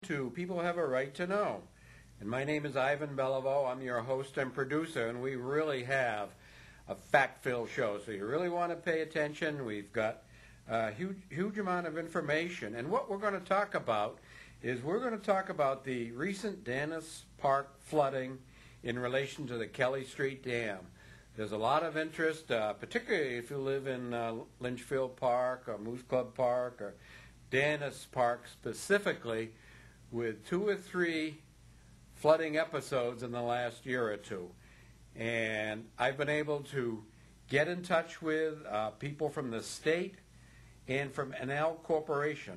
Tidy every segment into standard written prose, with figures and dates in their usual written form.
to People Have a Right to Know. And my name is Ivan Beliveau. I'm your host and producer, and we really have a fact-filled show. So you really want to pay attention. We've got a huge amount of information. And what we're going to talk about is we're going to talk about the recent Dennis Park flooding in relation to the Kelley Street Dam. There's a lot of interest, particularly if you live in Lynchfield Park or Moose Club Park or Dennis Park specifically, with 2 or 3 flooding episodes in the last year or two. And I've been able to get in touch with people from the state and from NL Corporation.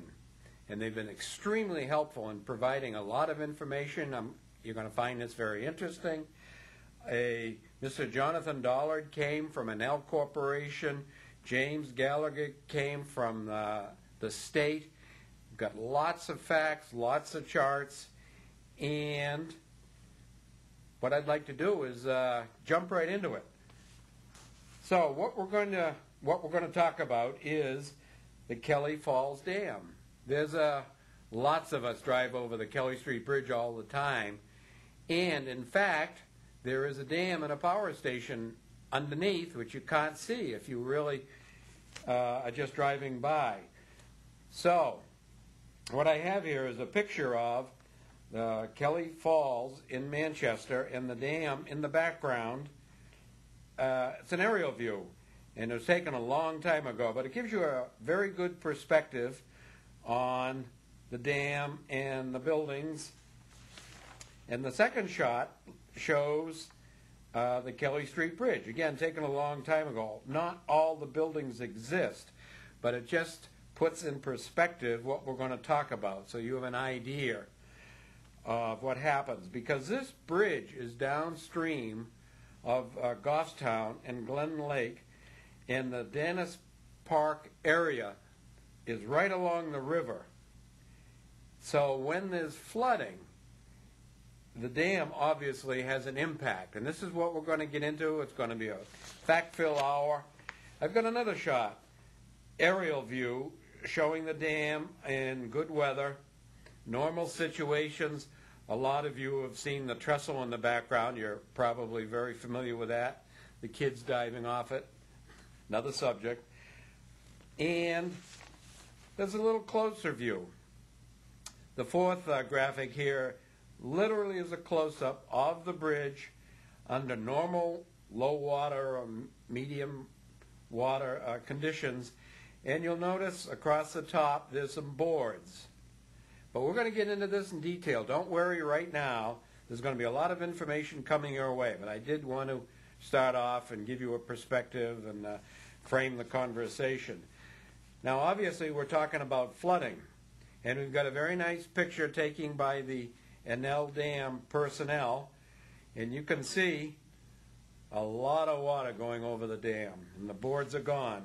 And they've been extremely helpful in providing a lot of information. You're going to find this very interesting. Mr. Jonathan Dollard came from NL Corporation. James Gallagher came from the state. We've got lots of facts, lots of charts. And what I'd like to do is jump right into it. So what we're going to talk about is the Kelley Falls Dam. There's lots of us drive over the Kelley Street Bridge all the time, and in fact, there is a dam and a power station underneath which you can't see if you really are just driving by. So what I have here is a picture of the Kelley Falls in Manchester and the dam in the background. It's an aerial view, and it was taken a long time ago, but it gives you a very good perspective on the dam and the buildings. And the second shot shows the Kelley Street Bridge, again taken a long time ago. Not all the buildings exist, but it just puts in perspective what we're going to talk about, so you have an idea of what happens, because this bridge is downstream of Goffstown and Glen Lake, and the Dennis Park area is right along the river. So when there's flooding, the dam obviously has an impact, and this is what we're going to get into. It's going to be a fact-fill hour. I've got another shot, aerial view, showing the dam in good weather, normal situations. A lot of you have seen the trestle in the background. You're probably very familiar with that. The kids diving off it, another subject. And there's a little closer view. The fourth graphic here literally is a close-up of the bridge under normal low water or medium water conditions. And you'll notice across the top there's some boards. But we're going to get into this in detail. Don't worry right now. There's going to be a lot of information coming your way. But I did want to start off and give you a perspective and frame the conversation. Now, obviously, we're talking about flooding. And we've got a very nice picture taken by the NL Dam personnel. And you can see a lot of water going over the dam. And the boards are gone.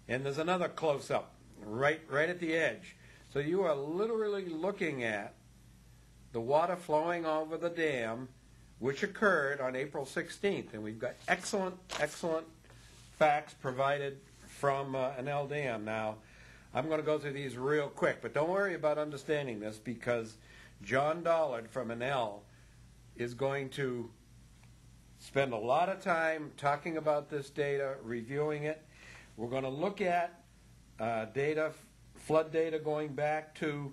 And there's another close-up right at the edge. So you are literally looking at the water flowing over the dam, which occurred on April 16th. And we've got excellent facts provided from NL Dam. Now, I'm going to go through these real quick, but don't worry about understanding this, because John Dollard from NL is going to spend a lot of time talking about this data, reviewing it. We're going to look at flood data going back to,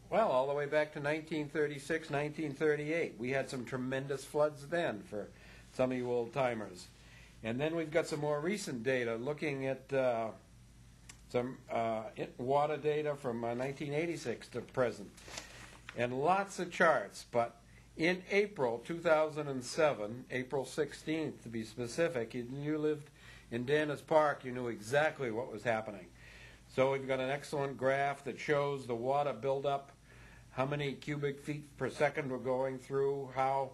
well, all the way back to 1936, 1938. We had some tremendous floods then for some of you old-timers. And then we've got some more recent data looking at some water data from 1986 to present. And lots of charts. But in April 2007, April 16th to be specific, and you lived in Dennis Park, you knew exactly what was happening. So we've got an excellent graph that shows the water buildup, how many cubic feet per second we're going through, how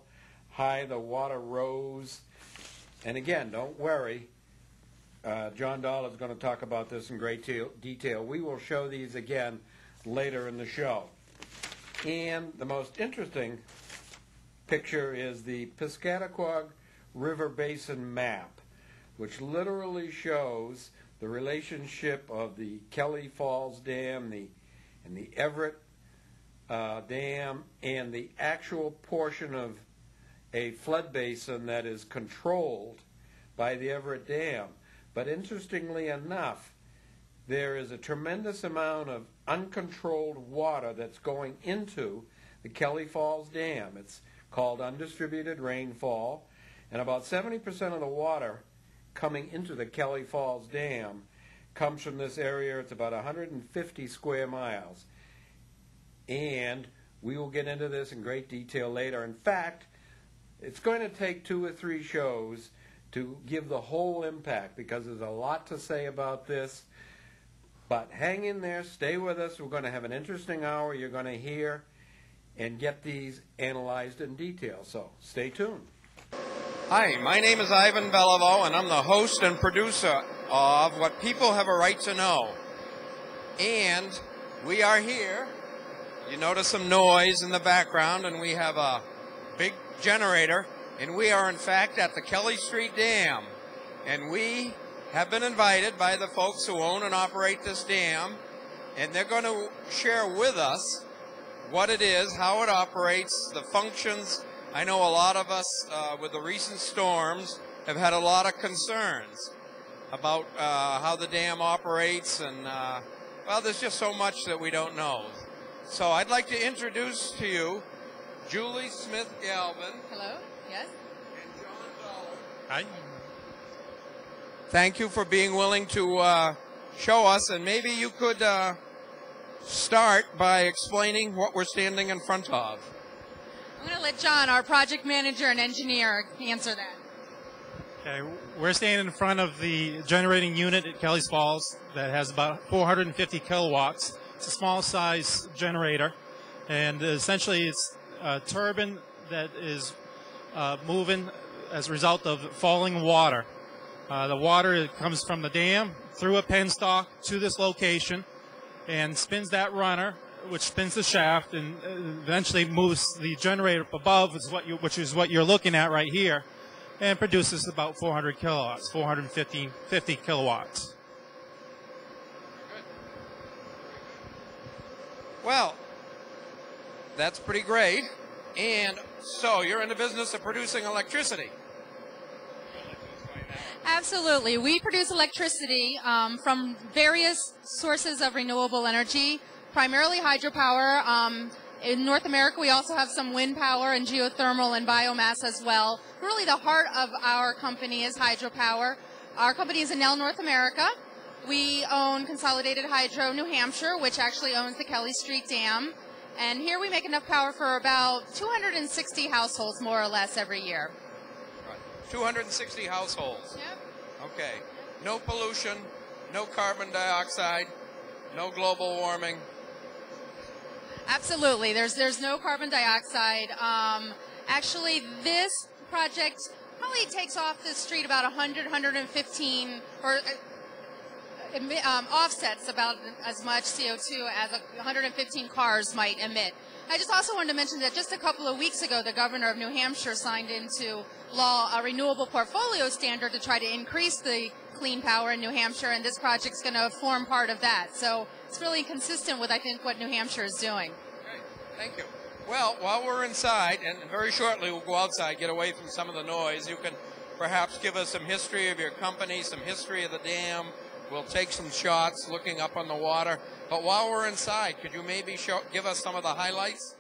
high the water rose. And again, don't worry, John Dollard is going to talk about this in great detail. We will show these again later in the show. And the most interesting picture is the Piscataquag River Basin map, which literally shows the relationship of the Kelley Falls Dam and the Everett Dam and the actual portion of a flood basin that is controlled by the Everett Dam. But interestingly enough, there is a tremendous amount of uncontrolled water that's going into the Kelley Falls Dam. It's called undistributed rainfall, and about 70% of the water coming into the Kelley Falls Dam comes from this area. It's about 150 square miles. And we will get into this in great detail later. In fact, it's going to take 2 or 3 shows to give the whole impact, because there's a lot to say about this. But hang in there, stay with us. We're going to have an interesting hour. You're going to hear and get these analyzed in detail. So stay tuned. Hi, my name is Ivan Beliveau, and I'm the host and producer of What People Have a Right to Know. And we are here. You notice some noise in the background, and we have a big generator, and we are in fact at the Kelley Street Dam. And we have been invited by the folks who own and operate this dam, and they're going to share with us what it is, how it operates, the functions. I know a lot of us with the recent storms have had a lot of concerns about how the dam operates, and well, there's just so much that we don't know. So I'd like to introduce to you Julie Smith-Galvin. Hello, yes. And John Dollar. Hi. Thank you for being willing to show us, and maybe you could start by explaining what we're standing in front of. I'm going to let John, our project manager and engineer, answer that. Okay, we're standing in front of the generating unit at Kelley Falls that has about 450 kilowatts. It's a small size generator, and essentially it's a turbine that is moving as a result of falling water. The water comes from the dam through a penstock to this location and spins that runner, which spins the shaft and eventually moves the generator up above, which is what you're looking at right here, and produces about 400 kilowatts, 450 kilowatts. Well, that's pretty great. And so you're in the business of producing electricity. Absolutely. We produce electricity from various sources of renewable energy, primarily hydropower. In North America, we also have some wind power and geothermal and biomass as well. Really, the heart of our company is hydropower. Our company is Enel North America. We own Consolidated Hydro New Hampshire, which actually owns the Kelley Street Dam. And here we make enough power for about 260 households, more or less, every year. 260 households. Yep. Okay. No pollution, no carbon dioxide, no global warming. Absolutely. There's no carbon dioxide. Actually, this project probably takes off the street about 100, 115, or offsets about as much CO2 as 115 cars might emit. I just also wanted to mention that just a couple of weeks ago, the governor of New Hampshire signed into law a renewable portfolio standard to try to increase the clean power in New Hampshire, and this project's going to form part of that. So it's really consistent with, I think, what New Hampshire is doing. Okay, thank you. Well, while we're inside, and very shortly we'll go outside, get away from some of the noise, you can perhaps give us some history of your company, some history of the dam. We'll take some shots looking up on the water. But while we're inside, could you maybe give us some of the highlights?